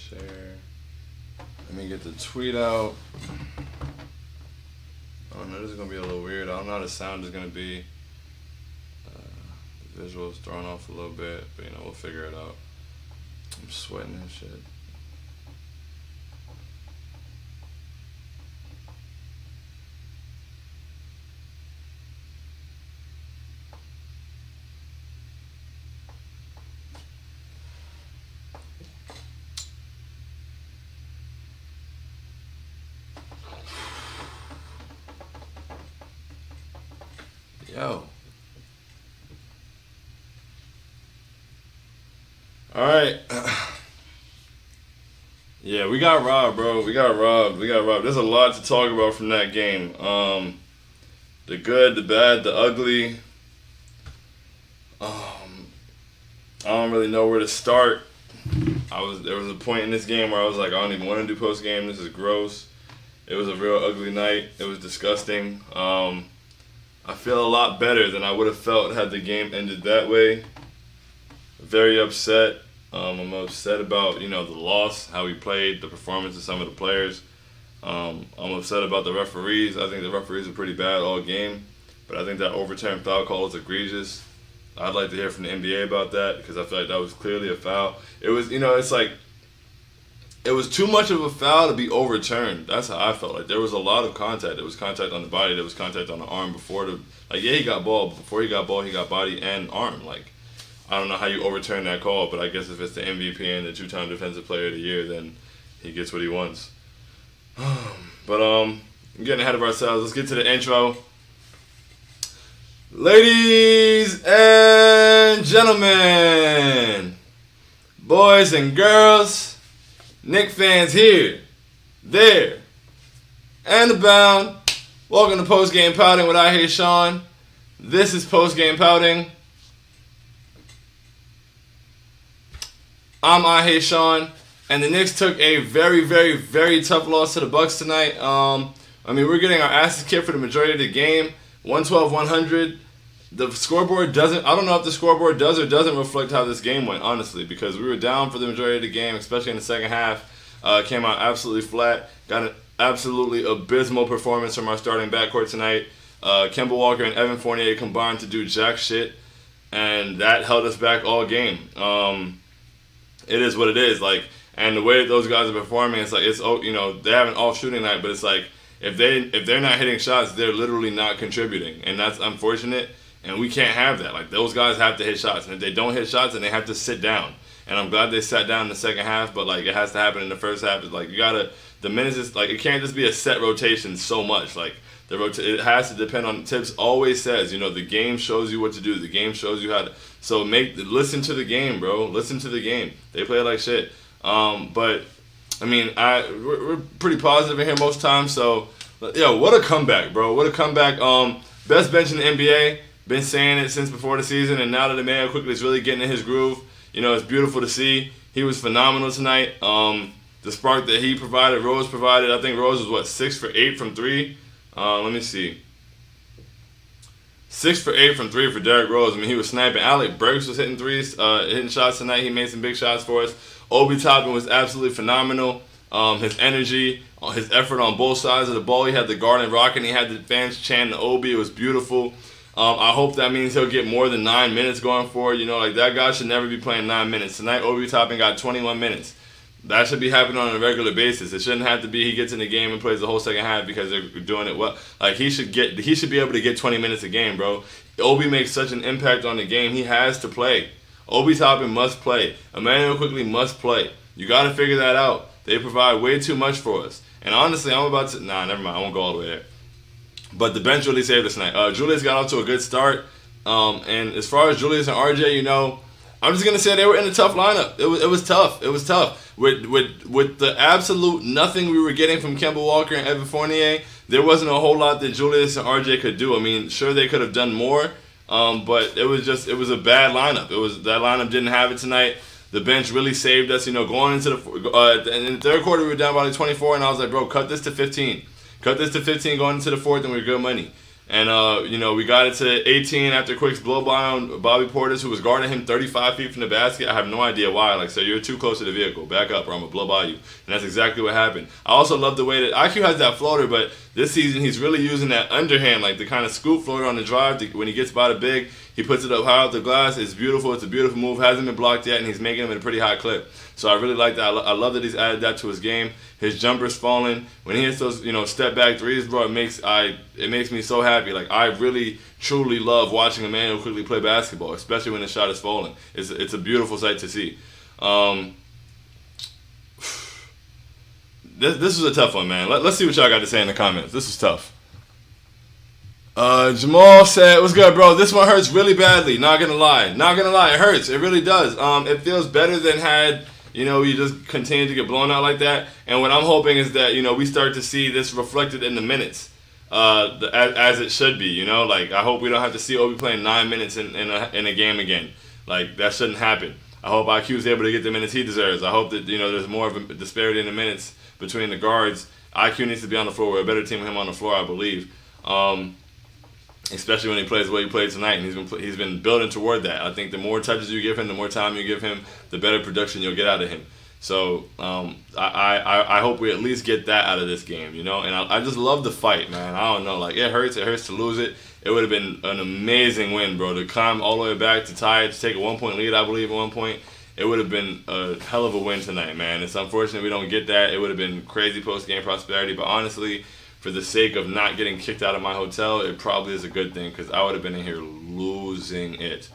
Share. Let me get the tweet out. I don't know, this is going to be a little weird. I don't know how the sound is going to be. The visual's thrown off a little bit, but we'll figure it out. I'm sweating and shit. Yo. Alright. Yeah, we got robbed, bro. We got robbed. There's a lot to talk about from that game. The good, the bad, the ugly. I don't really know where to start. There was a point in this game where I was like, I don't even want to do post game. This is gross. It was a real ugly night. It was disgusting. I feel a lot better than I would have felt had the game ended that way. Very upset. I'm upset about, the loss, how we played, the performance of some of the players. I'm upset about the referees. I think the referees are pretty bad all game, but I think that overturned foul call is egregious. I'd like to hear from the NBA about that because I feel like that was clearly a foul. It was, it's like, it was too much of a foul to be overturned. That's how I felt. Like, there was a lot of contact. There was contact on the body. There was contact on the arm before the... Like, yeah, he got ball. But before he got ball, he got body and arm. Like, I don't know how you overturn that call, but I guess if it's the MVP and the two-time Defensive Player of the Year, then he gets what he wants. But, I'm getting ahead of ourselves. Let's get to the intro. Ladies and gentlemen, boys and girls... Knicks fans here, there, and abound. Welcome to Postgame Pouting with I Hate Sean. This is Postgame Pouting. I'm I Hate Sean, and the Knicks took a very, very, very tough loss to the Bucks tonight. We're getting our asses kicked for the majority of the game. 112-100. The scoreboard doesn't, I don't know if the scoreboard does or doesn't reflect how this game went, honestly, because we were down for the majority of the game, especially in the second half. Came out absolutely flat. Got an absolutely abysmal performance from our starting backcourt tonight. Kemba Walker and Evan Fournier combined to do jack shit, and that held us back all game. It is what it is. And the way that those guys are performing, it's like, they have an off shooting night, but it's like, if they're not hitting shots, they're literally not contributing, and that's unfortunate. And we can't have that. Like, those guys have to hit shots. And if they don't hit shots, then they have to sit down. And I'm glad they sat down in the second half, but, it has to happen in the first half. It's like, the minutes is, it can't just be a set rotation so much. It has to depend on, Tips always says, the game shows you what to do. The game shows you how to, listen to the game, bro. Listen to the game. They play like shit. We're pretty positive in here most times, so, what a comeback, bro. What a comeback. Best bench in the NBA. Been saying it since before the season, and now that Emmanuel quickly is really getting in his groove, it's beautiful to see. He was phenomenal tonight. The spark that he provided, Rose provided. I think Rose was 6 for 8 from 3. Let me see. 6 for 8 from 3 for Derrick Rose. He was sniping. Alec Burks was hitting threes, hitting shots tonight. He made some big shots for us. Obi Toppin was absolutely phenomenal. His energy, his effort on both sides of the ball. He had the Garden Rock, and he had the fans chanting Obi. It was beautiful. I hope that means he'll get more than 9 minutes going forward. That guy should never be playing 9 minutes. Tonight, Obi Toppin got 21 minutes. That should be happening on a regular basis. It shouldn't have to be he gets in the game and plays the whole second half because they're doing it well. He should be able to get 20 minutes a game, bro. Obi makes such an impact on the game. He has to play. Obi Toppin must play. Emmanuel quickly must play. You got to figure that out. They provide way too much for us. And honestly, never mind. I won't go all the way there. But the bench really saved us tonight. Julius got off to a good start. And as far as Julius and RJ, I'm just going to say they were in a tough lineup. It was tough. It was tough. With the absolute nothing we were getting from Kemba Walker and Evan Fournier, there wasn't a whole lot that Julius and RJ could do. Sure, they could have done more, but it was a bad lineup. That lineup didn't have it tonight. The bench really saved us, going into in the third quarter we were down by 24, and I was like, bro, cut this to 15. Cut this to 15 going into the fourth, and we're good money. And, we got it to 18 after Quick's blow by on Bobby Portis, who was guarding him 35 feet from the basket. I have no idea why. Like, so you're too close to the vehicle. Back up or I'm going to blow by you. And that's exactly what happened. I also love the way that IQ has that floater, but this season he's really using that underhand, like the kind of scoop floater on the drive. When he gets by the big, he puts it up high off the glass. It's beautiful. It's a beautiful move. Hasn't been blocked yet, and he's making them at a pretty high clip. So I really like that. I love that he's added that to his game. His jumper's falling. When he hits those, step back threes, bro, it makes me so happy. Like, I really, truly love watching Emmanuel quickly play basketball, especially when the shot is falling. It's a beautiful sight to see. This is a tough one, man. Let's see what y'all got to say in the comments. This is tough. Jamal said, "What's good, bro? This one hurts really badly. Not gonna lie. It hurts. It really does. It feels better than had you just continue to get blown out like that. And what I'm hoping is that we start to see this reflected in the minutes, as it should be. Like, I hope we don't have to see Obi playing 9 minutes in a game again. Like, that shouldn't happen. I hope IQ is able to get the minutes he deserves. I hope that there's more of a disparity in the minutes between the guards. IQ needs to be on the floor. We're a better team with him on the floor, I believe." Especially when he plays the way he played tonight, and he's been building toward that. I think the more touches you give him, the more time you give him, the better production you'll get out of him. So I hope we at least get that out of this game, And I just love the fight, man. I don't know, like, it hurts to lose it. It would have been an amazing win, bro, to climb all the way back to tie it, to take a 1-point lead, I believe, at one point. It would have been a hell of a win tonight, man. It's unfortunate we don't get that. It would have been crazy post-game prosperity, but honestly, for the sake of not getting kicked out of my hotel, it probably is a good thing because I would have been in here losing it.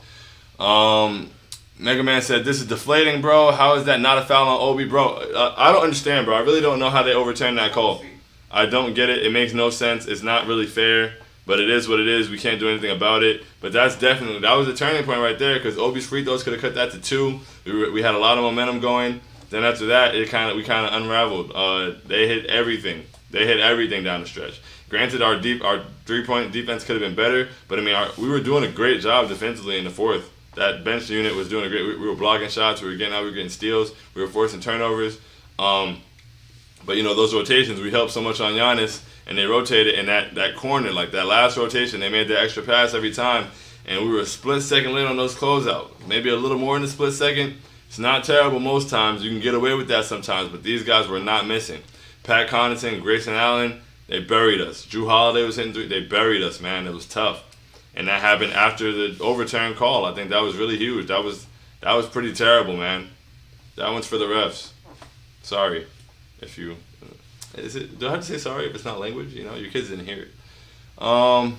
Mega Man said, "This is deflating, bro. How is that not a foul on Obi, bro?" I don't understand, bro. I really don't know how they overturned that call. I don't get it. It makes no sense. It's not really fair, but it is what it is. We can't do anything about it. But that was a turning point right there because Obi's free throws could have cut that to 2. We had a lot of momentum going. Then after that, we kind of unraveled. They hit everything. They hit everything down the stretch. Granted, our 3-point defense could have been better, but we were doing a great job defensively in the fourth. That bench unit was doing a great. We were blocking shots. We were getting steals. We were forcing turnovers. But those rotations, we helped so much on Giannis, and they rotated in that corner, like that last rotation. They made that extra pass every time, and we were a split second late on those closeouts. Maybe a little more in the split second. It's not terrible most times. You can get away with that sometimes, but these guys were not missing. Pat Connaughton, Grayson Allen, they buried us. Drew Holiday was hitting 3. They buried us, man. It was tough. And that happened after the overturn call. I think that was really huge. That was pretty terrible, man. That one's for the refs. Sorry. Do I have to say sorry if it's not language? Your kids didn't hear it. Boom,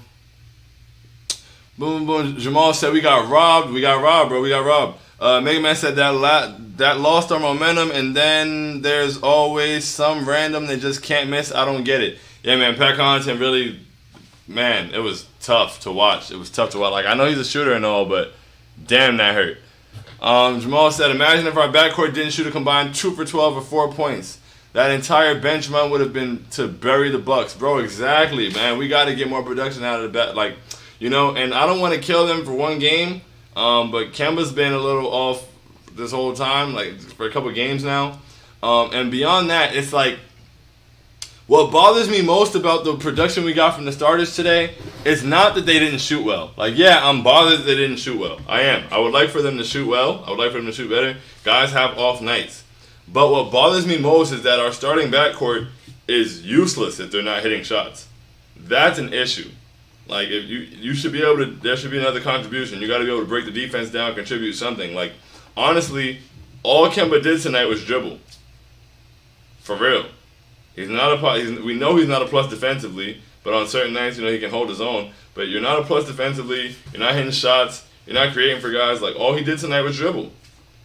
boom. Jamal said, "We got robbed. We got robbed, bro. We got robbed." Mega Man said that lost our momentum, and then there's always some random that just can't miss. I don't get it. Yeah, man, Pat Connaughton really, man, it was tough to watch. It was tough to watch. Like, I know he's a shooter and all, but damn, that hurt. Jamal said, "Imagine if our backcourt didn't shoot a combined 2 for 12 or 4 points. That entire bench run would have been to bury the Bucks." Bro, exactly, man. We got to get more production out of the back. Like, and I don't want to kill them for one game. But Kemba's been a little off this whole time, like for a couple of games now. And beyond that, it's like what bothers me most about the production we got from the starters today is not that they didn't shoot well. Like, yeah, I'm bothered that they didn't shoot well. I am. I would like for them to shoot well. I would like for them to shoot better. Guys have off nights. But what bothers me most is that our starting backcourt is useless if they're not hitting shots. That's an issue. Like, if you should be able to, there should be another contribution. You got to be able to break the defense down, contribute something. Like, honestly, all Kemba did tonight was dribble. For real. We know he's not a plus defensively, but on certain nights, he can hold his own. But you're not a plus defensively. You're not hitting shots. You're not creating for guys. Like, all he did tonight was dribble.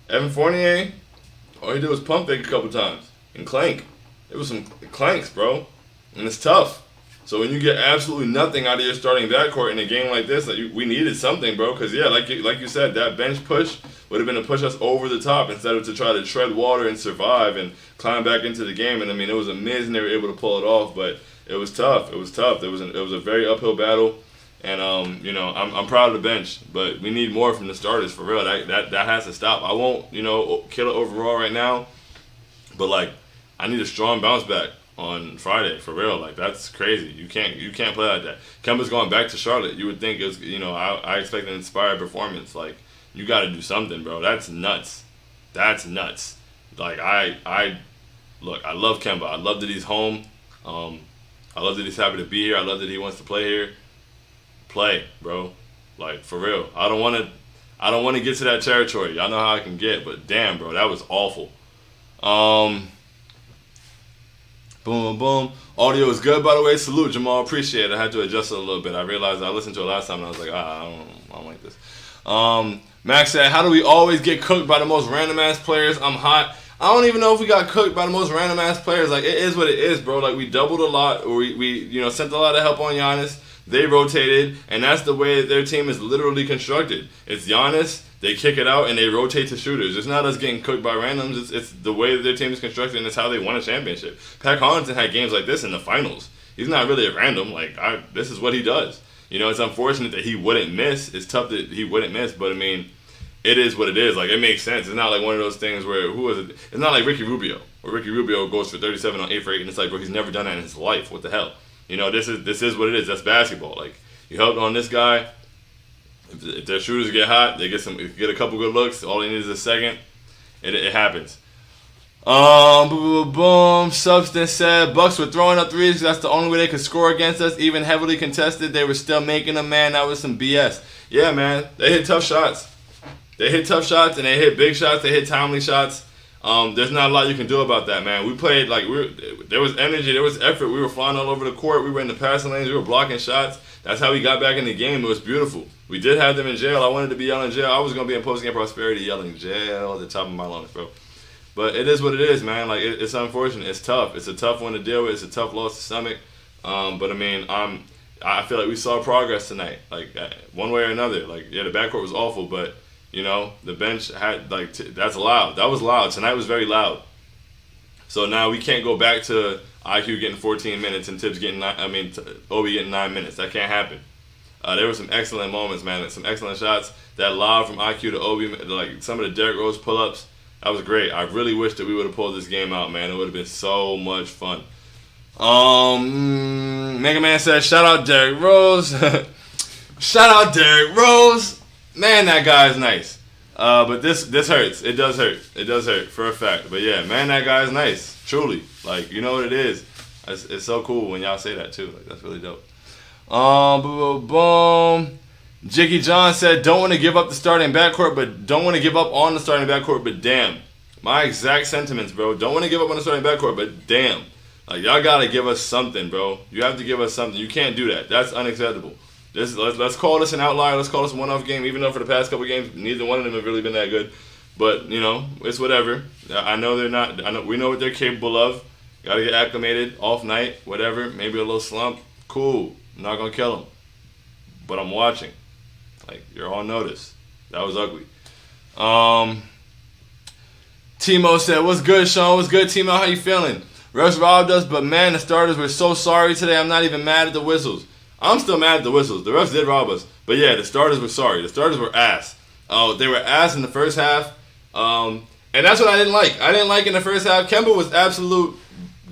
Evan Fournier, all he did was pump fake a couple times and clank. It was some clanks, bro, and it's tough. So when you get absolutely nothing out of your starting backcourt in a game like this, like we needed something, bro. Because, yeah, like you said, that bench push would have been to push us over the top instead of to try to tread water and survive and climb back into the game. And, I mean, it was amazing they were able to pull it off, but it was tough. It was tough. It was a very uphill battle. And, I'm proud of the bench, but we need more from the starters, for real. That has to stop. I won't, kill it overall right now, but, like, I need a strong bounce back. on Friday, for real. Like, that's crazy. You can't play like that. Kemba's going back to Charlotte. You would think it was, I expect an inspired performance. Like, you got to do something, bro. That's nuts. That's nuts. Like, look, I love Kemba. I love that he's home. I love that he's happy to be here. I love that he wants to play here. Play, bro. Like, for real. I don't want to get to that territory. Y'all know how I can get, but damn, bro, that was awful. Boom, boom, boom. Audio is good, by the way. Salute, Jamal. Appreciate it. I had to adjust it a little bit. I realized I listened to it last time, and I was like, I don't like this. Max said, how do we always get cooked by the most random-ass players? I'm hot. I don't even know if we got cooked by the most random-ass players. Like, it is what it is, bro. Like, we doubled a lot. Or we sent a lot of help on Giannis. They rotated, and that's the way their team is literally constructed. It's Giannis, they kick it out, and they rotate to shooters. It's not us getting cooked by randoms. It's the way that their team is constructed, and it's how they won a championship. Pat Connaughton had games like this in the finals. He's not really a random. Like, this is what he does. It's unfortunate that he wouldn't miss. It's tough that he wouldn't miss, but, I mean, it is what it is. Like, it makes sense. It's not like one of those things where, who was it? It's not like Ricky Rubio, where Ricky Rubio goes for 37 on 8 for 8, and it's like, bro, he's never done that in his life. What the hell? This is what it is. That's basketball. Like, you helped on this guy. If their shooters get hot, they get a couple good looks. All they need is a second. It happens. Boom, boom, boom. Substance said Bucks were throwing up threes because that's the only way they could score against us. Even heavily contested, they were still making them. Man, that was some BS. Yeah, man, they hit tough shots. They hit tough shots and they hit big shots. They hit timely shots. There's not a lot you can do about that, man. We played like there was energy, there was effort. We were flying all over the court. We were in the passing lanes. We were blocking shots. That's how we got back in the game. It was beautiful. We did have them in jail. I wanted to be yelling jail. I was going to be in Postgame Prosperity yelling jail at the top of my lungs, bro. But it is what it is, man. Like, it's unfortunate. It's tough. It's a tough one to deal with. It's a tough loss to stomach. But, I mean, I feel like we saw progress tonight, like one way or another. Like, yeah, the backcourt was awful, but, the bench had, like, that's loud. That was loud. Tonight was very loud. So now we can't go back to IQ getting 14 minutes and Obi getting 9 minutes. That can't happen. There were some excellent moments, man. Some excellent shots. That lob from IQ to Obi, like some of the Derrick Rose pull-ups, that was great. I really wish that we would have pulled this game out, man. It would have been so much fun. Mega Man said, shout out Derrick Rose. Shout out Derrick Rose. Man, that guy is nice. But this hurts. It does hurt. It does hurt for a fact. But yeah, man, that guy is nice. Truly. Like, you know what it is. It's so cool when y'all say that too. Like, that's really dope. Boom, boom. Jiggy John said, don't want to give up the starting backcourt, but don't want to give up on the starting backcourt, but damn. My exact sentiments, bro. Don't want to give up on the starting backcourt, but damn. Like, y'all got to give us something, bro. You have to give us something. You can't do that. That's unacceptable. Let's call this an outlier. Let's call this a one-off game, even though for the past couple games, neither one of them have really been that good. But, it's whatever. I know they're not. We know what they're capable of. Got to get acclimated, off night, whatever. Maybe a little slump. Cool. I'm not going to kill them. But I'm watching. Like, you're on notice. That was ugly. Timo said, what's good, Sean? What's good, Timo? How you feeling? Russ robbed us, but man, the starters were so sorry today. I'm not even mad at the whistles. I'm still mad at the whistles. The refs did rob us. But yeah, the starters were sorry. The starters were ass. They were ass in the first half. And that's what I didn't like. I didn't like in the first half. Kemba was absolute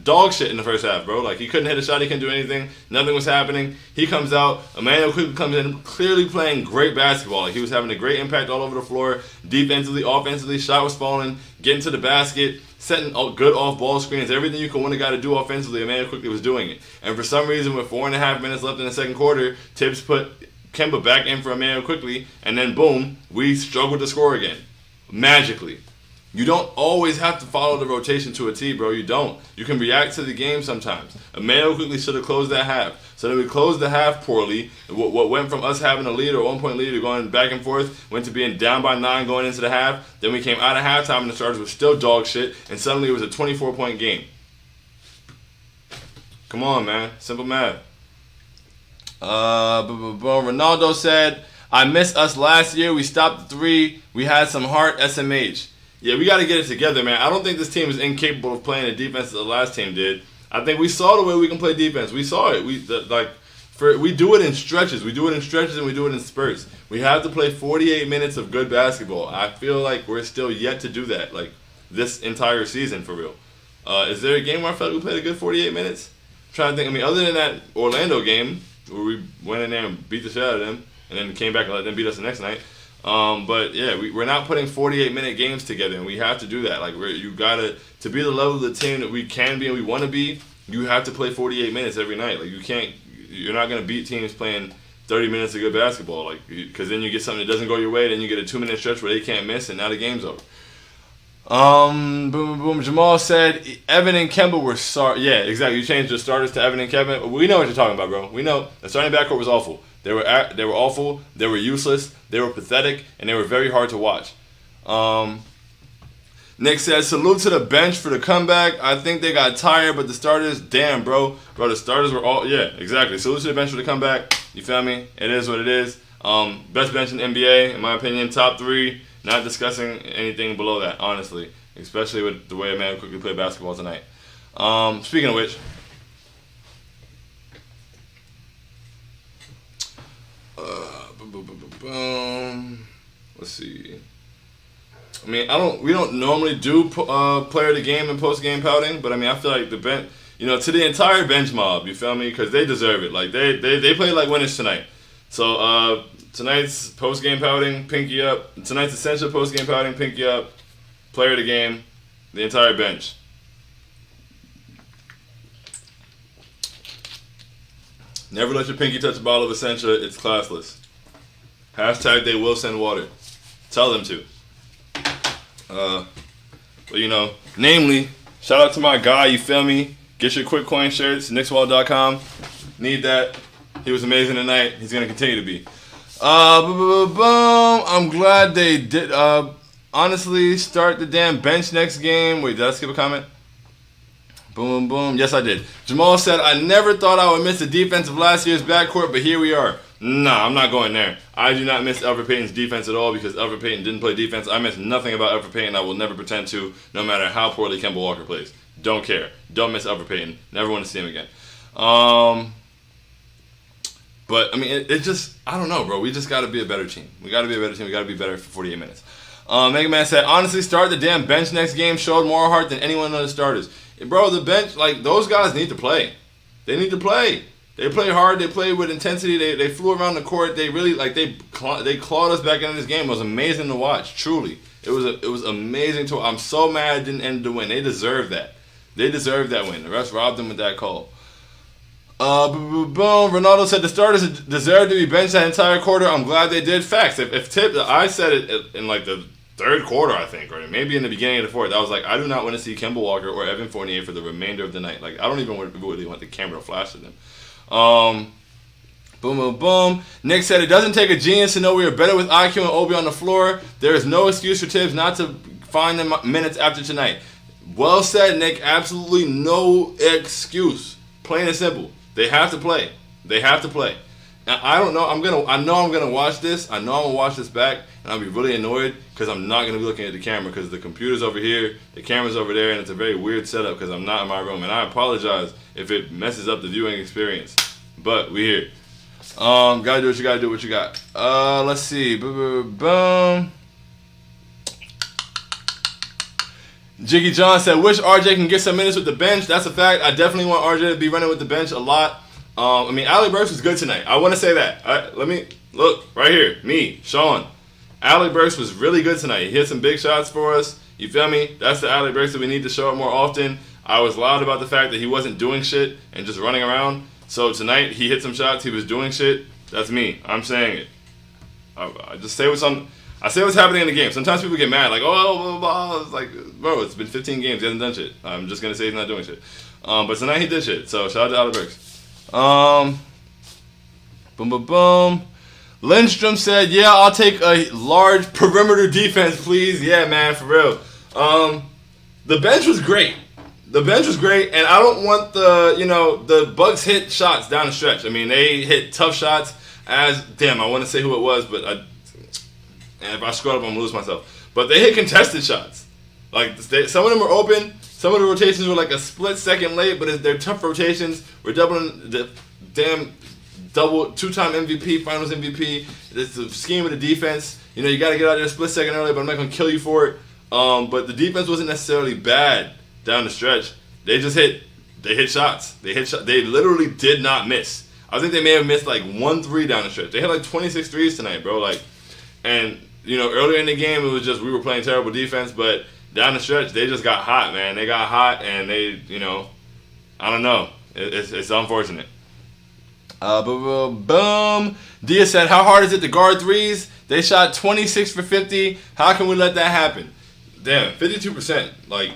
dog shit in the first half, bro. Like, he couldn't hit a shot. He couldn't do anything. Nothing was happening. He comes out. Emmanuel quickly comes in, clearly playing great basketball. Like, he was having a great impact all over the floor. Defensively, offensively, shot was falling, getting to the basket, setting good off-ball screens. Everything you can want a guy to do offensively, Emmanuel quickly was doing it. And for some reason, with 4.5 minutes left in the second quarter, Tibbs put Kemba back in for Emmanuel quickly, and then boom, we struggled to score again. Magically. You don't always have to follow the rotation to a T, bro. You don't. You can react to the game sometimes. Emmanuel quickly should have closed that half. So then we closed the half poorly. What went from us having a lead or a 1-point lead to going back and forth went to being down by 9 going into the half. Then we came out of halftime and the starters were still dog shit. And suddenly it was a 24-point game. Come on, man. Simple math. Ronaldo said, I missed us last year. We stopped the 3. We had some heart. SMH. Yeah, we got to get it together, man. I don't think this team is incapable of playing the defense that the last team did. I think we saw the way we can play defense. We saw it. We do it in stretches. We do it in stretches and we do it in spurts. We have to play 48 minutes of good basketball. I feel like we're still yet to do that, like this entire season for real. Is there a game where I felt like we played a good 48 minutes? I'm trying to think. I mean, other than that Orlando game where we went in there and beat the shit out of them, and then came back and let them beat us the next night. But yeah, we're not putting 48-minute games together, and we have to do that. Like you gotta to be the level of the team that we can be and we want to be. You have to play 48 minutes every night. Like you're not gonna beat teams playing 30 minutes of good basketball. Like because then you get something that doesn't go your way, then you get a 2-minute stretch where they can't miss, and now the game's over. Boom, boom, boom. Jamal said Evan and Kemba were sorry. Yeah, exactly. You changed the starters to Evan and Kevin. We know what you're talking about, bro. We know the starting backcourt was awful. They were awful. They were useless. They were pathetic, and they were very hard to watch. Nick says salute to the bench for the comeback. I think they got tired, but the starters, damn, bro, the starters were all exactly. Salute to the bench for the comeback. You feel me? It is what it is. Best bench in the NBA, in my opinion, top 3. Not discussing anything below that, honestly. Especially with the way a man quickly played basketball tonight. Speaking of which, let's see. I mean, we don't normally do player of the game and post-game pouting, but I mean, I feel like the bench, to the entire bench mob, you feel me? Because they deserve it. Like they play like winners tonight. So tonight's post-game pouting, pinky up. Tonight's essential post-game pouting, pinky up. Player of the game, the entire bench. Never let your pinky touch a bottle of Essentia. It's classless. Hashtag they will send water. Tell them to. But namely, shout out to my guy, you feel me? Get your quick coin shirts, knickswall.com. Need that. He was amazing tonight. He's going to continue to be. I'm glad they did. Honestly, start the damn bench next game. Wait, did I skip a comment? Boom, boom. Yes, I did. Jamal said, I never thought I would miss the defense of last year's backcourt, but here we are. Nah, I'm not going there. I do not miss Elfrid Payton's defense at all because Elfrid Payton didn't play defense. I miss nothing about Elfrid Payton. I will never pretend to, no matter how poorly Kemba Walker plays. Don't care. Don't miss Elfrid Payton. Never want to see him again. But, I mean, it just, I don't know, bro. We just got to be a better team. We got to be a better team. We got to be better for 48 minutes. Mega Man said, honestly, start the damn bench next game. Showed more heart than anyone on the starters. Bro, the bench, like, those guys need to play. They need to play. They play hard. They play with intensity. They flew around the court. They really, like, they clawed us back into this game. It was amazing to watch, truly. It was amazing to watch. I'm so mad it didn't end the win. They deserve that. They deserve that win. The refs robbed them with that call. Boom. Ronaldo said the starters deserve to be benched that entire quarter. I'm glad they did. Facts. If Tip, I said it in like the third quarter, I think, or maybe in the beginning of the fourth. I was like, I do not want to see Kemba Walker or Evan Fournier for the remainder of the night. Like, I don't even really want the camera to flash to them. Boom. Nick said it doesn't take a genius to know we are better with IQ and Obi on the floor. There is no excuse for Tibbs not to find them minutes after tonight. Well said, Nick. Absolutely no excuse. Plain and simple. They have to play. They have to play. Now, I don't know. I know I'm gonna watch this. I know I'm gonna watch this back, and I'll be really annoyed because I'm not gonna be looking at the camera because the computer's over here, the camera's over there, and it's a very weird setup because I'm not in my room. And I apologize if it messes up the viewing experience. But we're here. Gotta do what you gotta do. What you got? Let's see. Boom. Jiggy John said, wish RJ can get some minutes with the bench. That's a fact. I definitely want RJ to be running with the bench a lot. I mean, Alec Burks was good tonight. I want to say that. Let me look right here. Me, Sean. Alec Burks was really good tonight. He hit some big shots for us. You feel me? That's the Alec Burks that we need to show up more often. I was loud about the fact that he wasn't doing shit and just running around. So tonight he hit some shots. He was doing shit. That's me. I'm saying it. I just say what's on. I say what's happening in the game. Sometimes people get mad, like, oh, blah, blah, blah. It's like, bro, it's been 15 games. He hasn't done shit. I'm just going to say he's not doing shit. But tonight he did shit. So shout out to Alec Burks. Boom. Lindstrom said, yeah, I'll take a large perimeter defense, please. Yeah, man, for real. The bench was great. And I don't want the Bucks hit shots down the stretch. I mean, they hit tough shots I want to say who it was, but if I screw up, I'm going to lose myself. But they hit contested shots. Like, some of them were open. Some of the rotations were like a split second late, but they're tough rotations. We're doubling the damn two-time MVP, Finals MVP. It's the scheme of the defense. You know, you got to get out there a split second early, but I'm not going to kill you for it. But the defense wasn't necessarily bad. down the stretch, they hit shots. They literally did not miss. I think they may have missed like 1 3 down the stretch. They had like 26 threes tonight, bro. Like, and earlier in the game it was just we were playing terrible defense, but down the stretch they just got hot, man. They got hot, and they, I don't know. It's unfortunate. Boom. Dia said, how hard is it to guard threes? They shot 26 for 50. How can we let that happen? Damn, 52%. Like,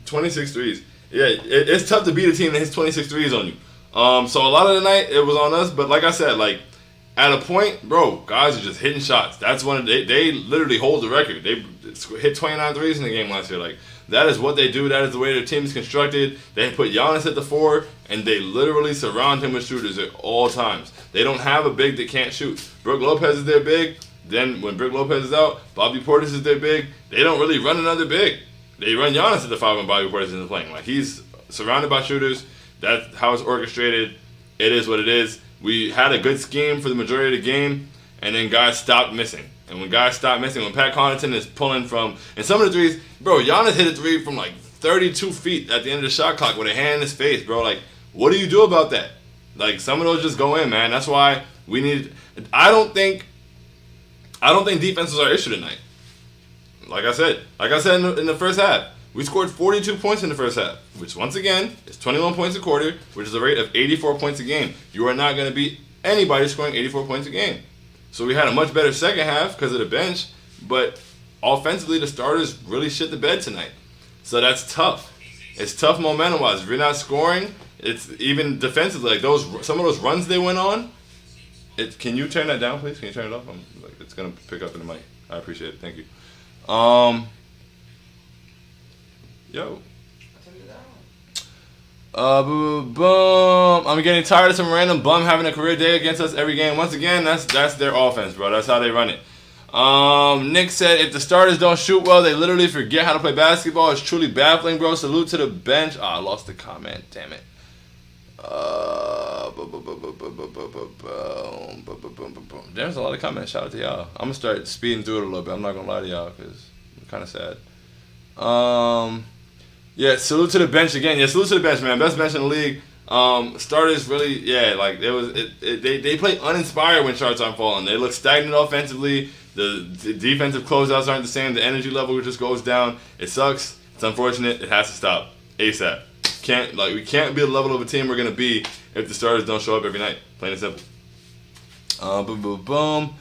26 threes. Yeah, it's tough to beat a team that hits 26 threes on you. So a lot of the night, it was on us. But like I said, like, at a point, bro, guys are just hitting shots. That's one of they literally hold the record. They hit 29 threes in the game last year. Like, that is what they do. That is the way their team is constructed. They put Giannis at the 4, and they literally surround him with shooters at all times. They don't have a big that can't shoot. Brook Lopez is their big. Then when Brook Lopez is out, Bobby Portis is their big. They don't really run another big. They run Giannis at the 5 when Bobby Portis isn't playing. Like, he's surrounded by shooters. That's how it's orchestrated. It is what it is. We had a good scheme for the majority of the game, and then guys stopped missing. And when guys stop missing, when Pat Connaughton is pulling from, and some of the threes, bro, Giannis hit a 3 from like 32 feet at the end of the shot clock with a hand in his face, bro. Like, what do you do about that? Like, some of those just go in, man. That's why we need. I don't think defense was our issue tonight. Like I said in the first half, we scored 42 points in the first half, which once again is 21 points a quarter, which is a rate of 84 points a game. You are not going to beat anybody scoring 84 points a game. So we had a much better second half because of the bench, but offensively the starters really shit the bed tonight. So that's tough. It's tough momentum-wise. If you're not scoring, it's even defensively. Like some of those runs they went on. Can you turn that down, please? Can you turn it off? It's gonna pick up in the mic. I appreciate it. Thank you. Yo. Boom. I'm getting tired of some random bum having a career day against us every game. Once again, that's their offense, bro. That's how they run it. Nick said, if the starters don't shoot well, they literally forget how to play basketball. It's truly baffling, bro. Salute to the bench. I lost the comment. Damn it. There's a lot of comments. Shout out to y'all. I'm gonna start speeding through it a little bit. I'm not gonna lie to y'all because I'm kind of sad. Yeah, salute to the bench again. Yeah, salute to the bench, man. Best bench in the league. Starters really, yeah, like they play uninspired when shots aren't falling. They look stagnant offensively. The defensive closeouts aren't the same. The energy level just goes down. It sucks. It's unfortunate. It has to stop ASAP. We can't be the level of a team we're gonna be if the starters don't show up every night. Plain and simple. Boom, boom, boom.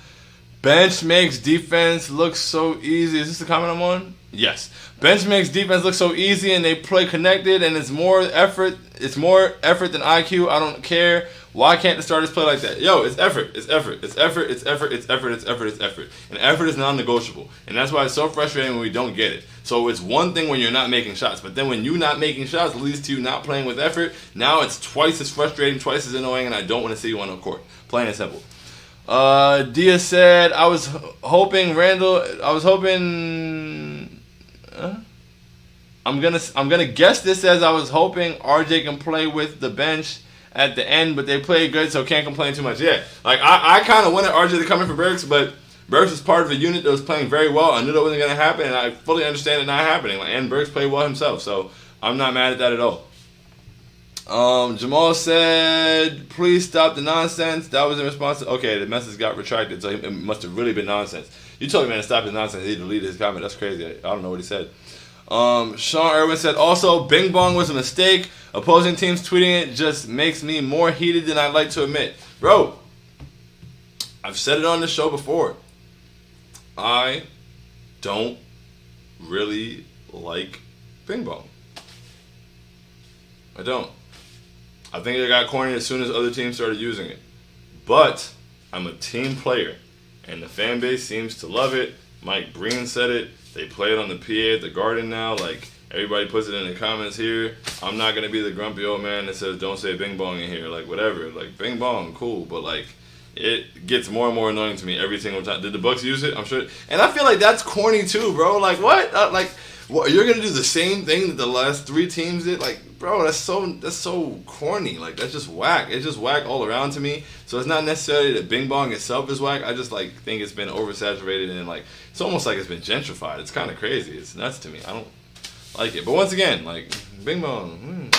Bench makes defense look so easy. Is this the comment I'm on? Yes. Bench makes defense look so easy, and they play connected, and it's more effort. It's more effort than IQ. I don't care. Why can't the starters play like that? Yo, it's effort. It's effort. It's effort. It's effort. It's effort. It's effort. It's effort. And effort is non-negotiable. And that's why it's so frustrating when we don't get it. So it's one thing when you're not making shots, but then when you not making shots leads to you not playing with effort. Now it's twice as frustrating, twice as annoying, and I don't want to see you on the court. Plain and simple. Dia said, I'm gonna guess this says I was hoping RJ can play with the bench at the end, but they played good, so can't complain too much. Yeah, like I kind of wanted RJ to come in for Burks, but Burks was part of a unit that was playing very well. I knew that wasn't gonna happen, and I fully understand it not happening. And Burks played well himself, so I'm not mad at that at all. Jamal said, please stop the nonsense. That was in response to, okay, the message got retracted, so it must have really been nonsense. You told me, man, to stop his nonsense. He deleted his comment. That's crazy. I don't know what he said. Sean Irwin said, also, Bing Bong was a mistake. Opposing teams tweeting it just makes me more heated than I'd like to admit. Bro, I've said it on the show before. I don't really like Bing Bong. I don't. I think it got corny as soon as other teams started using it. But I'm a team player, and the fan base seems to love it. Mike Breen said it. They play it on the PA at the Garden now. Like, everybody puts it in the comments here. I'm not going to be the grumpy old man that says, don't say Bing Bong in here. Like, whatever. Like, Bing Bong, cool. But, like, it gets more and more annoying to me every single time. Did the Bucks use it? I'm sure. And I feel like that's corny, too, bro. Like, what? What, you're going to do the same thing that the last 3 teams did? Like, bro, that's so corny. Like, that's just whack. It's just whack all around to me. So it's not necessarily that Bing Bong itself is whack. I just, like, think it's been oversaturated and, like, it's almost like it's been gentrified. It's kind of crazy. It's nuts to me. I don't like it. But once again, like, Bing bong.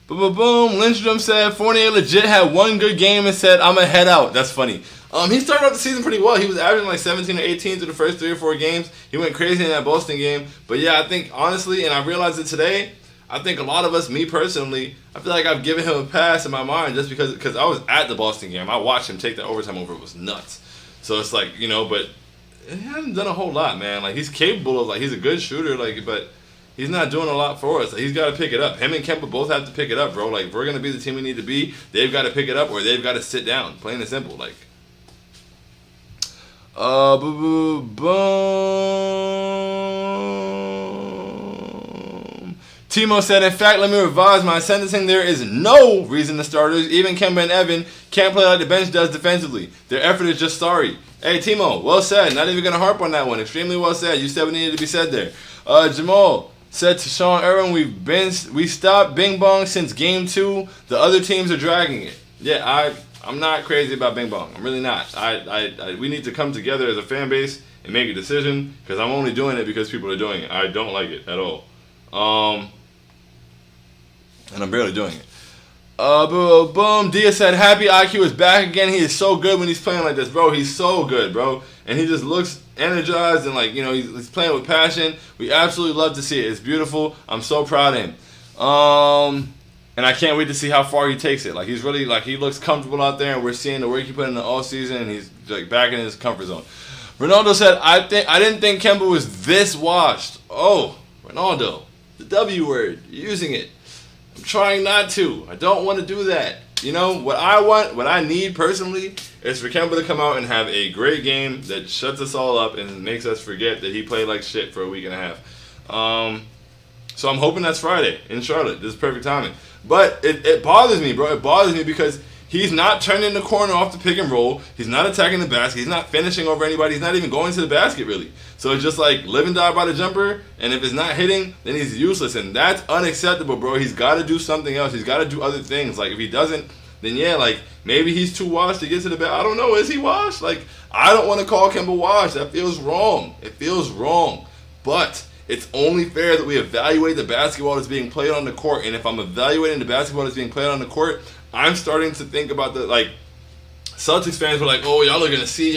Boom. Lindstrom said Fournier legit had one good game and said, I'm going to head out. That's funny. He started off the season pretty well. He was averaging like 17 or 18 through the first 3 or 4 games. He went crazy in that Boston game. But yeah, I think honestly, and I realized it today, I think a lot of us, me personally, I feel like I've given him a pass in my mind just because I was at the Boston game. I watched him take that overtime over. It was nuts. So it's like, but he hasn't done a whole lot, man. Like, he's capable of, like, he's a good shooter, like, but he's not doing a lot for us. Like, he's got to pick it up. Him and Kemba both have to pick it up, bro. Like, if we're going to be the team we need to be, they've got to pick it up or they've got to sit down. Plain and simple. Like, boom. Timo said, in fact, let me revise my sentencing. There is no reason the starters, even Kemba and Evan, can't play like the bench does defensively. Their effort is just sorry. Hey, Timo, well said. Not even going to harp on that one. Extremely well said. You said what needed to be said there. Jamal said to Sean Irwin, we stopped Bing Bong since game 2. The other teams are dragging it. Yeah, I'm not crazy about Bing Bong. I'm really not. We need to come together as a fan base and make a decision because I'm only doing it because people are doing it. I don't like it at all. And I'm barely doing it. Boom. Diaz said, happy IQ is back again. He is so good when he's playing like this, bro. He's so good, bro. And he just looks energized and like, he's playing with passion. We absolutely love to see it. It's beautiful. I'm so proud of him. And I can't wait to see how far he takes it. Like, he's really, like, he looks comfortable out there and we're seeing the work he put in the all season and he's like back in his comfort zone. Ronaldo said, I didn't think Kemba was this washed. Oh, Ronaldo. The W word. You're using it. I'm trying not to. I don't want to do that. What I need personally is for Kemba to come out and have a great game that shuts us all up and makes us forget that he played like shit for a week and a half. So I'm hoping that's Friday in Charlotte. This is perfect timing. But it bothers me, bro. It bothers me because he's not turning the corner off the pick and roll. He's not attacking the basket. He's not finishing over anybody. He's not even going to the basket, really. So it's just like live and die by the jumper, and if it's not hitting, then he's useless, and that's unacceptable, bro. He's got to do something else. He's got to do other things. Like, if he doesn't, then yeah, like, maybe he's too washed to get to the basket. I don't know. Is he washed? Like, I don't want to call Kemba washed. That feels wrong. It feels wrong. But it's only fair that we evaluate the basketball that's being played on the court, and if I'm evaluating the basketball that's being played on the court, I'm starting to think about the, like, Celtics fans were like, oh, y'all are going to see,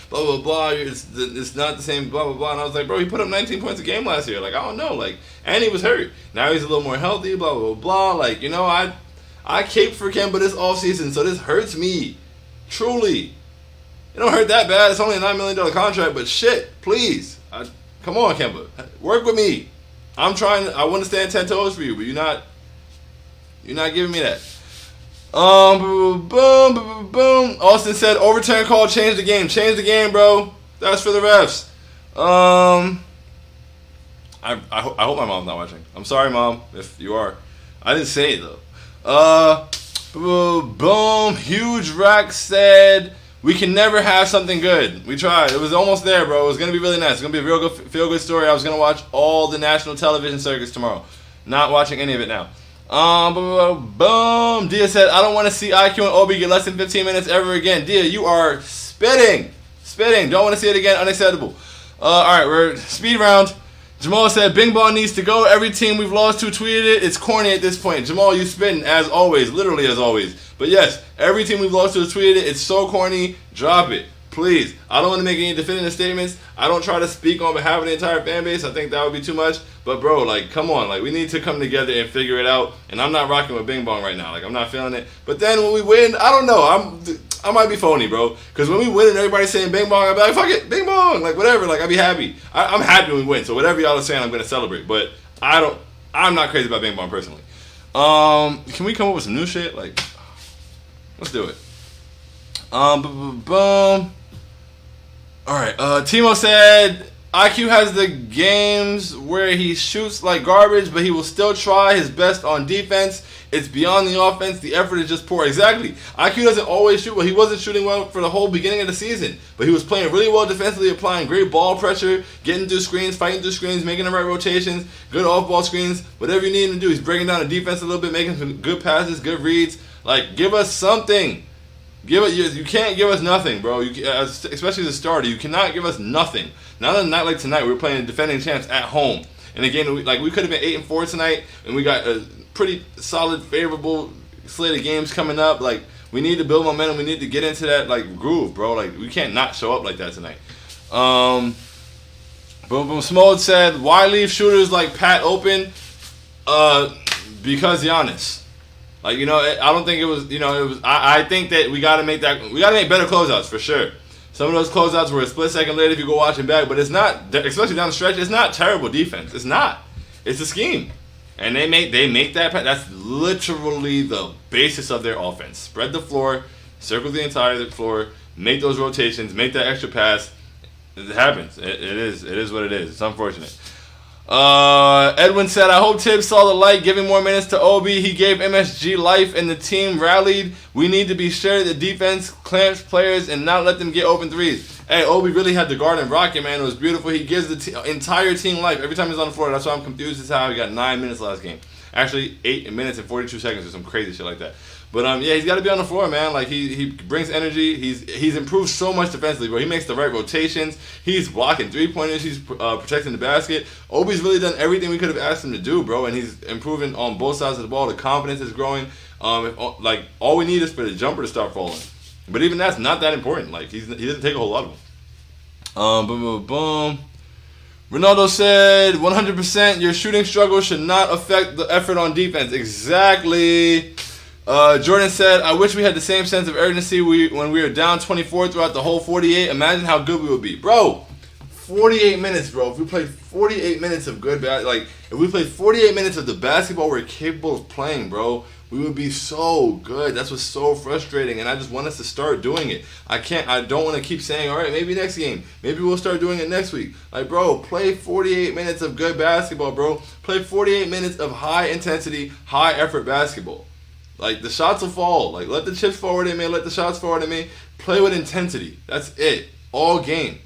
blah, blah, blah, it's not the same, blah, blah, blah. And I was like, bro, he put up 19 points a game last year. Like, I don't know. Like, and he was hurt. Now he's a little more healthy, blah, blah, blah. Like, I caped for Kemba this offseason, so this hurts me. Truly. It don't hurt that bad. It's only a $9 million contract, but shit, please. Come on, Kemba. Work with me. I'm trying. I want to stand 10 toes for you, but you're not giving me that. Boom. Austin said, overturn call, change the game. Change the game, bro. That's for the refs. I hope my mom's not watching. I'm sorry, Mom, if you are. I didn't say it, though. Boom. Huge Rack said, we can never have something good. We tried. It was almost there, bro. It was going to be really nice. It's going to be a real good, feel-good story. I was going to watch all the national television circuits tomorrow. Not watching any of it now. Boom. Dia said, I don't want to see IQ and Obi get less than 15 minutes ever again. Dia, you are spitting. Don't want to see it again. Unacceptable. All right, we're speed round. Jamal said, Bing Bong needs to go. Every team we've lost to tweeted it. It's corny at this point. Jamal, you spitting as always. Literally as always. But yes, every team we've lost to tweeted it. It's so corny. Drop it. Please. I don't want to make any definitive statements. I don't try to speak on behalf of the entire fan base. I think that would be too much. But, bro, like, come on. Like, we need to come together and figure it out. And I'm not rocking with Bing Bong right now. Like, I'm not feeling it. But then when we win, I don't know. I might be phony, bro. Because when we win and everybody's saying Bing Bong, I'll be like, fuck it, Bing Bong. Like, whatever. Like, I'll be happy. I'm happy when we win. So whatever y'all are saying, I'm going to celebrate. But I'm not crazy about Bing Bong personally. Can we come up with some new shit? Like, let's do it. Boom. All right. Timo said IQ has the games where he shoots like garbage, but he will still try his best on defense. It's beyond the offense. The effort is just poor. Exactly. IQ doesn't always shoot well. He wasn't shooting well for the whole beginning of the season, but he was playing really well defensively, applying great ball pressure, getting through screens, fighting through screens, making the right rotations, good off-ball screens, whatever you need him to do. He's breaking down the defense a little bit, making some good passes, good reads. Like, give us something. You can't give us nothing, bro. Especially as a starter, you cannot give us nothing. Not on a night like tonight, we were playing defending champs at home. And again, we could have been 8-4 tonight, and we got a pretty solid, favorable slate of games coming up. Like, we need to build momentum. We need to get into that groove, bro. Like, we can't not show up like that tonight. Boom Boom Smode said, why leave shooters like Pat open? Because Giannis. I don't think it was. I think that we gotta make better closeouts for sure. Some of those closeouts were a split second late if you go watching back, but it's not, especially down the stretch. It's not terrible defense. It's not. It's a scheme, and they make that. That's literally the basis of their offense. Spread the floor, circle the entire floor, make those rotations, make that extra pass. It happens. It is what it is. It's unfortunate. Edwin said, I hope Tibbs saw the light, giving more minutes to Obi. He gave MSG life and the team rallied. We need to be sure the defense clamps players and not let them get open threes. Hey, Obi really had the guard and rocket, man. It was beautiful. He gives the entire team life every time he's on the floor. That's why I'm confused as how he got 9 minutes last game. Actually, 8 minutes and 42 seconds or some crazy shit like that. But he's got to be on the floor, man. Like he brings energy. He's improved so much defensively, bro. He makes the right rotations. He's blocking 3-pointers. He's protecting the basket. Obi's really done everything we could have asked him to do, bro. And he's improving on both sides of the ball. The confidence is growing. All we need is for the jumper to start falling. But even that's not that important. Like he doesn't take a whole lot of them. Boom. Ronaldo said, 100%. Your shooting struggle should not affect the effort on defense. Exactly. Jordan said, I wish we had the same sense of urgency when we were down 24 throughout the whole 48. Imagine how good we would be. Bro, 48 minutes, bro. If we played 48 minutes of good if we played 48 minutes of the basketball we're capable of playing, bro, we would be so good. That's what's so frustrating, and I just want us to start doing it. I don't want to keep saying, all right, maybe next game. Maybe we'll start doing it next week. Bro, play 48 minutes of good basketball, bro. Play 48 minutes of high-intensity, high-effort basketball. The shots will fall. Let the chips forward at me. Let the shots forward at me. Play with intensity. That's it. All game.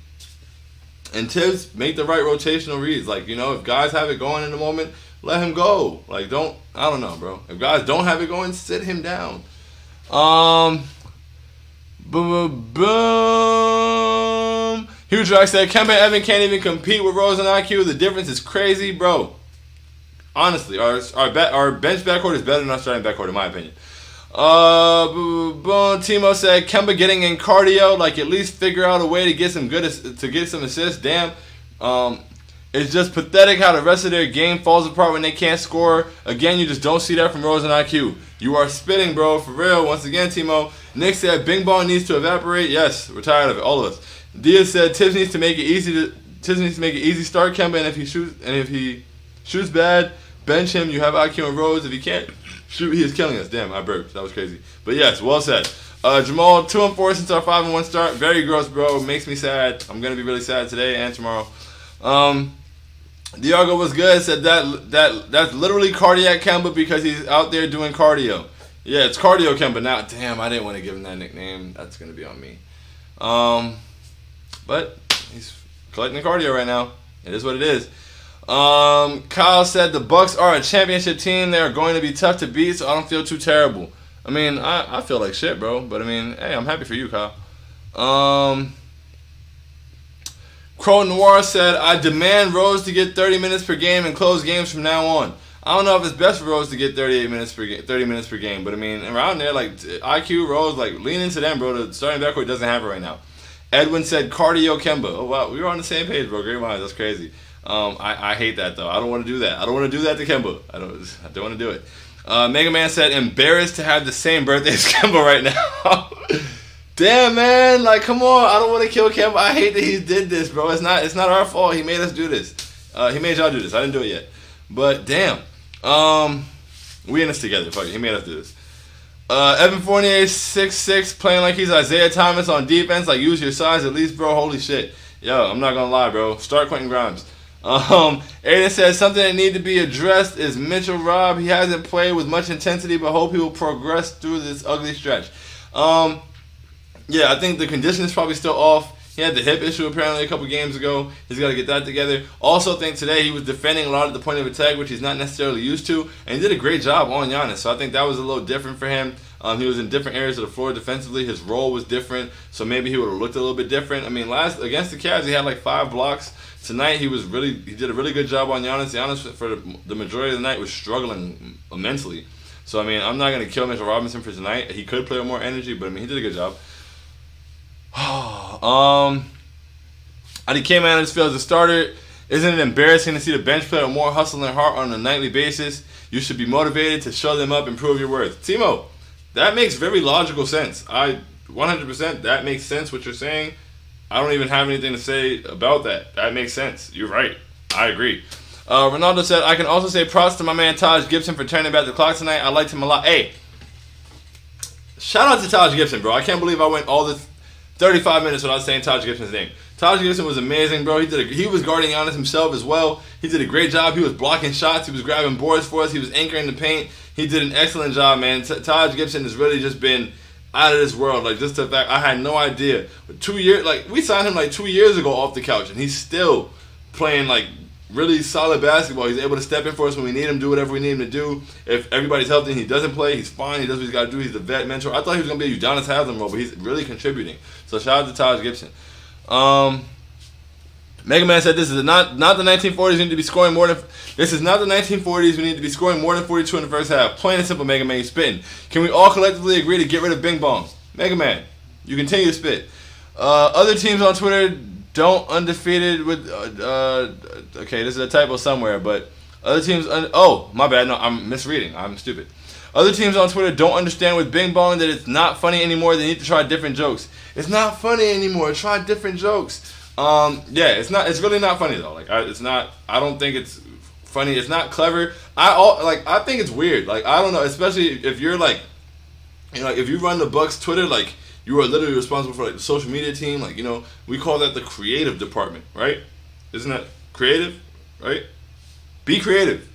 And Tibbs, make the right rotational reads. If guys have it going in the moment, let him go. I don't know, bro. If guys don't have it going, sit him down. Boom. Huge Rock said, Kemba and Evan can't even compete with Rose and IQ. The difference is crazy, bro. Honestly, our bench backcourt is better than our starting backcourt, in my opinion. Timo said, Kemba getting in cardio, at least figure out a way to get some assists. Damn. It's just pathetic how the rest of their game falls apart when they can't score. Again, you just don't see that from Rose and IQ. You are spitting, bro, for real. Once again, Timo. Nick said, Bing Bong needs to evaporate. Yes, we're tired of it, all of us. Diaz said, Tibbs needs to make it easy start Kemba, and if he shoots bad, bench him. You have IQ and Rose. If he can't shoot, he is killing us. Damn, I burped. That was crazy. But yes, well said. Jamal, 2-4 since our 5-1 start. Very gross, bro. Makes me sad. I'm gonna be really sad today and tomorrow. Diago was good. Said that's literally cardiac Kemba because he's out there doing cardio. Yeah, it's cardio Kemba now. Damn, I didn't want to give him that nickname. That's gonna be on me. But he's collecting the cardio right now. It is what it is. Kyle said the Bucks are a championship team. They are going to be tough to beat, so I don't feel too terrible. I feel like shit, bro. But hey, I'm happy for you, Kyle. Crow Noir said, I demand Rose to get 30 minutes per game and close games from now on. I don't know if it's best for Rose to get 30 minutes per game, but around there, IQ, Rose, lean into them, bro. The starting backcourt doesn't have it right now. Edwin said cardio Kemba. Oh wow, we were on the same page, bro. Great minds. That's crazy. I hate that though. I don't want to do that. I don't want to do that to Kemba. I don't want to do it. Mega Man said, embarrassed to have the same birthday as Kemba right now. Damn, man. Come on. I don't want to kill Kemba. I hate that he did this, bro. It's not our fault. He made us do this. He made y'all do this. I didn't do it yet. But damn. We in this together. Fuck it. He made us do this. Evan Fournier, 6'6", playing like he's Isaiah Thomas on defense. Use your size at least, bro. Holy shit. Yo, I'm not going to lie, bro. Start Quentin Grimes. Aiden says something that needs to be addressed is Mitchell Robb. He hasn't played with much intensity, but hope he will progress through this ugly stretch. Yeah, I think the condition is probably still off. He had the hip issue apparently a couple games ago. He's got to get that together. Also think today he was defending a lot at the point of attack, which he's not necessarily used to, and he did a great job on Giannis. So I think that was a little different for him. He was in different areas of the floor defensively. His role was different, so maybe he would have looked a little bit different. I mean, last against the Cavs, he had like 5 blocks. Tonight, he did a really good job on Giannis. Giannis, for the majority of the night, was struggling immensely. So, I mean, I'm not going to kill Mitchell Robinson for tonight. He could play with more energy, but, I mean, he did a good job. IDK man, this feels as a starter. Isn't it embarrassing to see the bench player with more hustle and heart on a nightly basis? You should be motivated to show them up and prove your worth. Timo, that makes very logical sense. 100%, that makes sense what you're saying. I don't even have anything to say about that. That makes sense. You're right. I agree. Ronaldo said, I can also say props to my man Taj Gibson for turning back the clock tonight. I liked him a lot. Hey, shout out to Taj Gibson, bro. I can't believe I went all this 35 minutes without saying Taj Gibson's name. Taj Gibson was amazing, bro. He was guarding Giannis himself as well. He did a great job. He was blocking shots. He was grabbing boards for us. He was anchoring the paint. He did an excellent job, man. Taj Gibson has really just been out of this world. Like, just the fact, I had no idea. But 2 years, like, we signed him like 2 years ago off the couch, and he's still playing like really solid basketball. He's able to step in for us when we need him, do whatever we need him to do. If everybody's healthy and he doesn't play, he's fine. He does what he's got to do. He's the vet mentor. I thought he was going to be a Udonis Haslem role, but he's really contributing. So shout out to Taj Gibson. Mega Man said this is not the 1940s. We need to be scoring more than. This is not the 1940s. We need to be scoring more than 42 in the first half. Plain and simple, Mega Man, you spitting. Can we all collectively agree to get rid of Bing Bong? Mega Man, you continue to spit. Other teams on Twitter don't undefeated with. Okay, this is a typo somewhere, but other teams. Oh, my bad. No, I'm misreading. I'm stupid. Other teams on Twitter don't understand with Bing Bong that it's not funny anymore. They need to try different jokes. It's not funny anymore. Try different jokes. Yeah, it's not. It's really not funny though. Like, it's not. I don't think it's funny. It's not clever. I think it's weird. Like, I don't know. Especially if you're like, you know, like if you run the Bucks Twitter, like you are literally responsible for like the social media team. Like, you know, we call that the creative department, right? Isn't that creative, right? Be creative.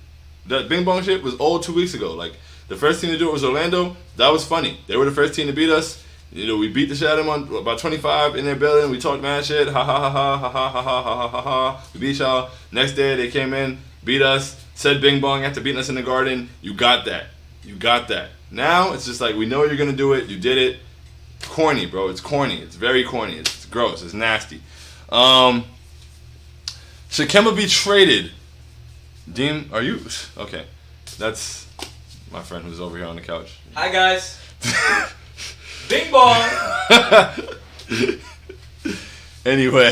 That Bing Bong shit was old 2 weeks ago. Like, the first team to do it was Orlando. That was funny. They were the first team to beat us. You know, we beat the shit out of them on about 25 in their building. We talked mad shit. Ha ha ha ha ha ha ha ha ha ha ha. We beat y'all. Next day they came in, beat us, said Bing Bong after beating us in the Garden. You got that. You got that. Now it's just like, we know you're gonna do it. You did it. It's corny, bro. It's corny. It's very corny. It's gross. It's nasty. Should Kemba be traded? Dean, are you okay? That's my friend who's over here on the couch. Hi guys. Bing Bong! Anyway,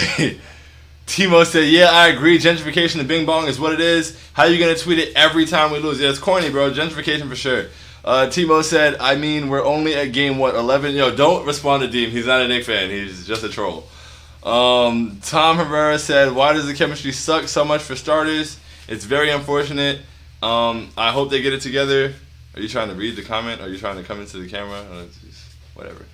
Timo said, yeah, I agree. Gentrification of Bing Bong is what it is. How you going to tweet it every time we lose? Yeah, it's corny, bro. Gentrification for sure. Timo said, I mean, we're only at game, 11? Yo, don't respond to Deem. He's not a Knicks fan. He's just a troll. Tom Herrera said, why does the chemistry suck so much for starters? It's very unfortunate. I hope they get it together. Are you trying to read the comment? Are you trying to come into the camera? Whatever.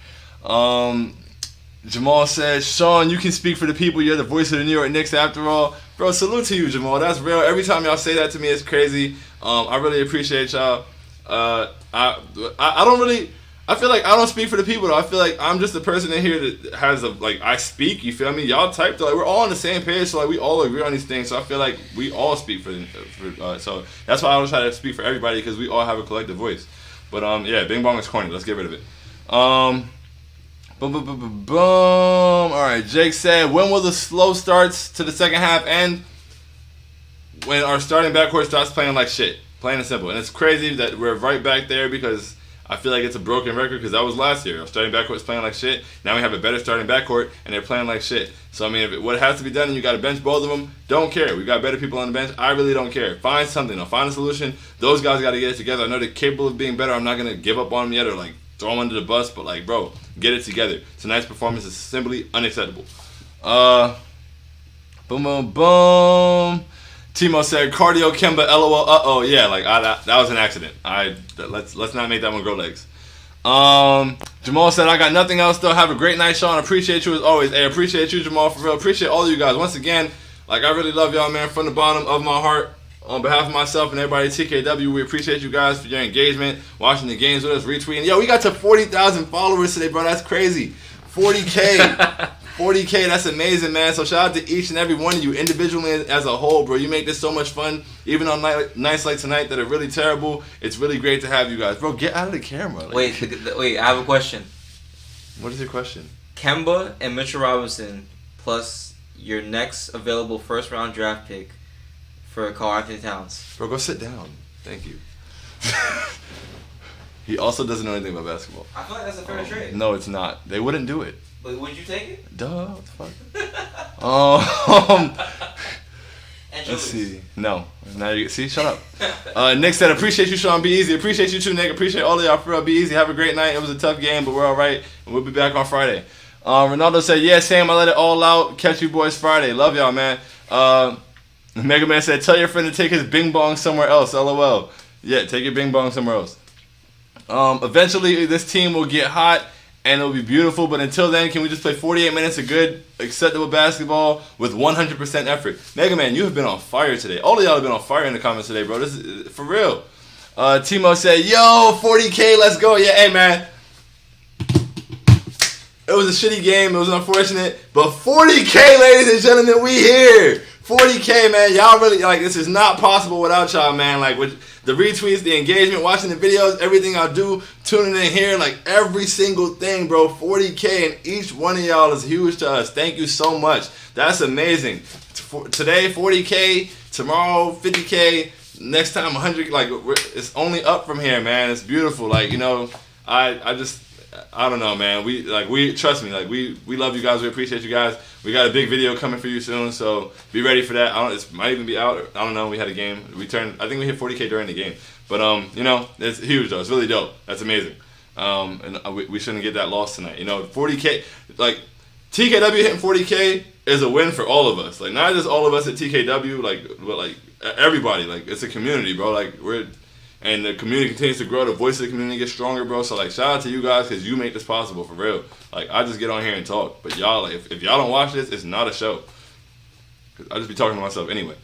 Jamal said, Sean, you can speak for the people. You're the voice of the New York Knicks after all. Bro, salute to you, Jamal. That's real. Every time y'all say that to me, it's crazy. I really appreciate y'all. I don't really... I feel like I don't speak for the people, though. I feel like I'm just the person in here that has I speak, you feel me? Y'all type, though. Like, we're all on the same page, so, like, we all agree on these things. So I feel like we all speak for so that's why I don't try to speak for everybody, because we all have a collective voice. But, yeah, Bing Bong is corny. Let's get rid of it. Boom. All right, Jake said, when will the slow starts to the second half end? When our starting backcourt starts playing like shit. Plain and simple. And it's crazy that we're right back there, because I feel like it's a broken record, because that was last year. Our starting backcourt is playing like shit. Now we have a better starting backcourt, and they're playing like shit. So, I mean, what has to be done, and you got to bench both of them, don't care. We got better people on the bench. I really don't care. Find something. I'll find a solution. Those guys got to get it together. I know they're capable of being better. I'm not going to give up on them yet or, like, throw them under the bus. But, like, bro, get it together. Tonight's performance is simply unacceptable. Boom, boom, boom. Timo said, cardio Kemba, LOL, uh-oh. Yeah, like, that was an accident. Let's not make that one grow legs. Jamal said, I got nothing else, though. Have a great night, Sean. Appreciate you as always. Hey, appreciate you, Jamal, for real. Appreciate all of you guys. Once again, like, I really love y'all, man, from the bottom of my heart. On behalf of myself and everybody at TKW, we appreciate you guys for your engagement, watching the games with us, retweeting. Yo, we got to 40,000 followers today, bro. That's crazy. 40K. 40K, that's amazing, man. So shout out to each and every one of you individually as a whole, bro. You make this so much fun, even on nights like tonight that are really terrible. It's really great to have you guys. Bro, get out of the camera. Like, wait, I have a question. What is your question? Kemba and Mitchell Robinson plus your next available first-round draft pick for Karl Anthony Towns. Bro, go sit down. Thank you. He also doesn't know anything about basketball. I feel like that's a fair trade. No, it's not. They wouldn't do it. But would you take it? Duh, what the fuck? Let's see. No. Now you see, shut up. Nick said, appreciate you, Sean. Be easy. Appreciate you too, Nick. Appreciate all of y'all for real. Be easy. Have a great night. It was a tough game, but we're all right. And we'll be back on Friday. Ronaldo said, yeah, Sam, I let it all out. Catch you boys Friday. Love y'all, man. Mega Man said, tell your friend to take his bing bong somewhere else. LOL. Yeah, take your bing bong somewhere else. Eventually, this team will get hot and it'll be beautiful. But until then, can we just play 48 minutes of good, acceptable basketball with 100% effort? Mega Man, you have been on fire today. All of y'all have been on fire in the comments today, bro. This is for real. Timo said, yo, 40K, let's go. Yeah, hey, man. It was a shitty game. It was unfortunate. But 40K, ladies and gentlemen, we here. 40K, man. Y'all really, like, this is not possible without y'all, man. Like, with the retweets, the engagement, watching the videos, everything I do, tuning in here, like, every single thing, bro. 40K, and each one of y'all is huge to us. Thank you so much. That's amazing. Today, 40K. Tomorrow, 50K. Next time, 100. Like, it's only up from here, man. It's beautiful. Like, you know, I don't know, man. We trust me. Like, we love you guys. We appreciate you guys. We got a big video coming for you soon, so be ready for that. It might even be out. I don't know. We had a game. I think we hit 40K during the game. But you know, it's huge though. It's really dope. That's amazing. And we shouldn't get that lost tonight. You know, 40K. Like, TKW hitting 40K is a win for all of us. Like, not just all of us at TKW. But like everybody. Like, it's a community, bro. Like, and the community continues to grow. The voice of the community gets stronger, bro. So, like, shout out to you guys because you make this possible, for real. Like, I just get on here and talk. But y'all, like, if y'all don't watch this, it's not a show. Cause I just be talking to myself anyway.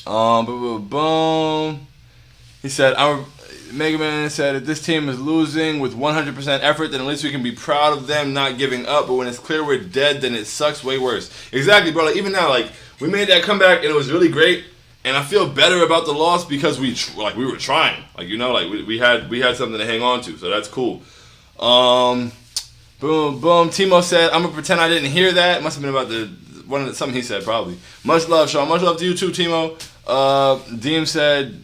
Boom. He said, Mega Man said, if this team is losing with 100% effort, then at least we can be proud of them not giving up. But when it's clear we're dead, then it sucks way worse. Exactly, bro. Like, even now, like, we made that comeback and it was really great. And I feel better about the loss because we were trying. Like, you know, like we had something to hang on to. So that's cool. Boom. Timo said, I'm gonna pretend I didn't hear that. It must have been about something he said probably. Much love, Sean. Much love to you too, Timo. Deem said,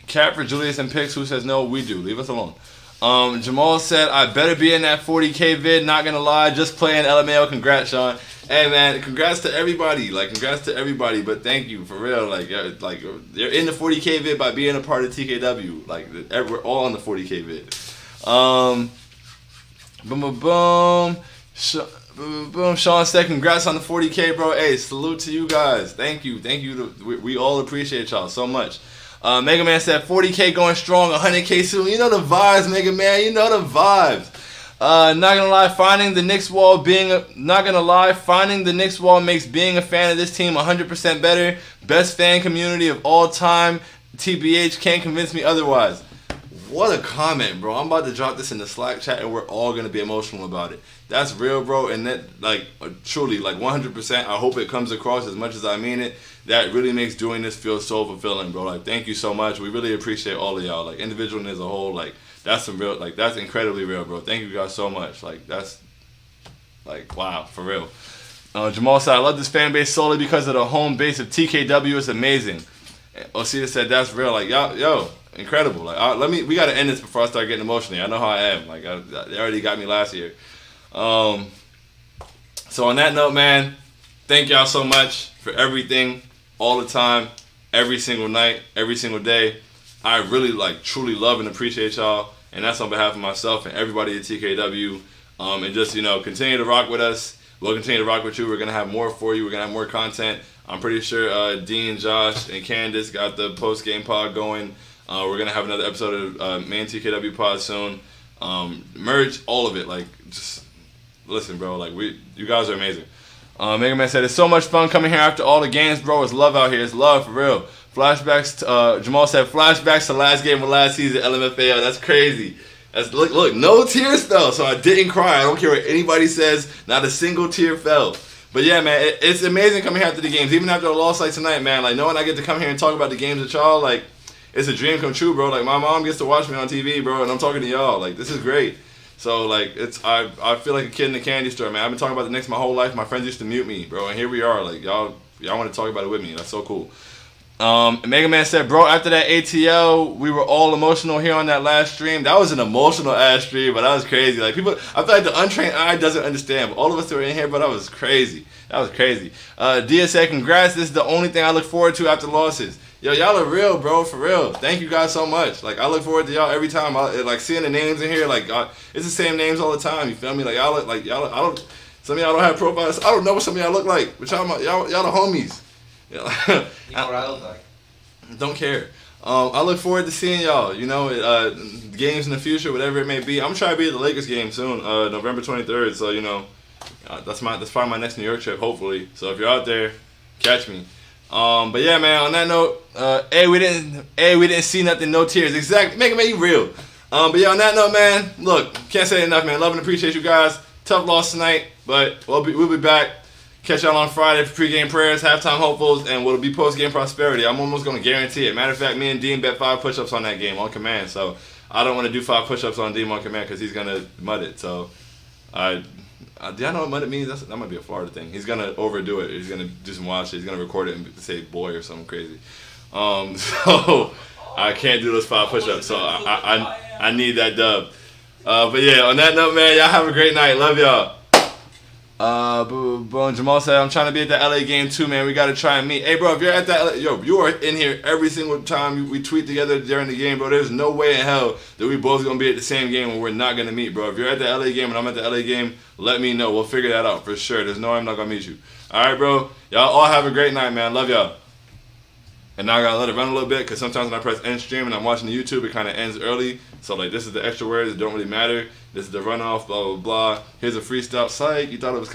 Cat for Julius and Pix. Who says no? We do. Leave us alone. Jamal said, I better be in that 40K vid. Not gonna lie, just playing LMAO. Congrats, Sean. Hey, man, congrats to everybody. Like, congrats to everybody. But thank you, for real. Like you're in the 40K vid by being a part of TKW. Like, we're all on the 40K vid. Boom. Sean said, congrats on the 40K, bro. Hey, salute to you guys. Thank you. We all appreciate y'all so much. Mega Man said, 40K going strong, 100K soon. You know the vibes, Mega Man. You know the vibes. Not gonna lie, finding the Knicks wall makes being a fan of this team 100% better. Best fan community of all time. TBH can't convince me otherwise. What a comment, bro. I'm about to drop this in the Slack chat and we're all gonna be emotional about it. That's real, bro, and that, like, truly, like, 100%. I hope it comes across as much as I mean it. That really makes doing this feel so fulfilling, bro. Like, thank you so much. We really appreciate all of y'all, like, individually as a whole. Like, that's some real, like, that's incredibly real, bro. Thank you guys so much. Like, that's, like, wow, for real. Jamal said, I love this fan base solely because of the home base of TKW. It's amazing. Osita said, that's real. Like, yo, incredible. Like, we got to end this before I start getting emotional. I know how I am. Like, they already got me last year. So on that note, man, thank y'all so much for everything, all the time, every single night, every single day. I really, like, truly love and appreciate y'all, and that's on behalf of myself and everybody at TKW. And just, you know, continue to rock with us. We'll continue to rock with you. We're going to have more for you. We're going to have more content. I'm pretty sure Dean, Josh, and Candace got the post-game pod going. We're going to have another episode of Main TKW pod soon. Merge all of it. Like, just listen, bro. Like, you guys are amazing. Mega Man said, it's so much fun coming here after all the games, bro. It's love out here. It's love, for real. Flashbacks. Jamal said, flashbacks to last game of last season, LMFAO. That's crazy. Look, no tears fell, so I didn't cry. I don't care what anybody says. Not a single tear fell. But yeah, man, it's amazing coming here after the games. Even after a loss like tonight, man, like knowing I get to come here and talk about the games with y'all, like it's a dream come true, bro. Like my mom gets to watch me on TV, bro, and I'm talking to y'all. Like this is great. So like I feel like a kid in a candy store, man. I've been talking about the Knicks my whole life. My friends used to mute me, bro, and here we are. Like y'all want to talk about it with me. That's so cool. Mega Man said, bro, after that ATL, we were all emotional here on that last stream. That was an emotional ass stream, but that was crazy. Like people, I feel like the untrained eye doesn't understand. But all of us that were in here, but that was crazy. That was crazy. Dia said, congrats. This is the only thing I look forward to after losses. Yo, y'all are real, bro, for real. Thank you guys so much. Like I look forward to y'all every time. Like seeing the names in here, like it's the same names all the time. You feel me? Like y'all look like y'all. I don't. Some of y'all don't have profiles. I don't know what some of y'all look like, but y'all the homies. You know what I look like. Don't care. I look forward to seeing y'all. You know, games in the future, whatever it may be. I'm trying to be at the Lakers game soon, November 23rd. So you know, that's probably my next New York trip, hopefully. So if you're out there, catch me. But yeah, man. On that note, we didn't see nothing. No tears. Exactly. Make you real. But yeah, on that note, man. Look, can't say enough, man. Love and appreciate you guys. Tough loss tonight, but we'll be back. Catch y'all on Friday for pregame prayers, halftime hopefuls, and what'll be postgame prosperity. I'm almost going to guarantee it. Matter of fact, me and Dean bet 5 push-ups on that game on command. So I don't want to do 5 push-ups on Dean on command because he's going to mud it. So do y'all know what mud it means? That might be a Florida thing. He's going to overdo it. He's going to do some wild shit. He's going to record it and say boy or something crazy. So I can't do those 5 push-ups. So I need that dub. But yeah, on that note, man, y'all have a great night. Love y'all. Jamal said, I'm trying to be at the LA game too, man. We got to try and meet. Hey, bro, if you're at that LA, you are in here every single time we tweet together during the game, bro. There's no way in hell that we both going to be at the same game when we're not going to meet, bro. If you're at the LA game and I'm at the LA game, let me know. We'll figure that out for sure. There's no way I'm not going to meet you. All right, bro. Y'all all have a great night, man. Love y'all. And now I got to let it run a little bit because sometimes when I press end stream and I'm watching the YouTube, it kind of ends early. So, like, this is the extra words that don't really matter. This is the runoff, blah, blah, blah. Here's a freestyle. Psych. You thought it was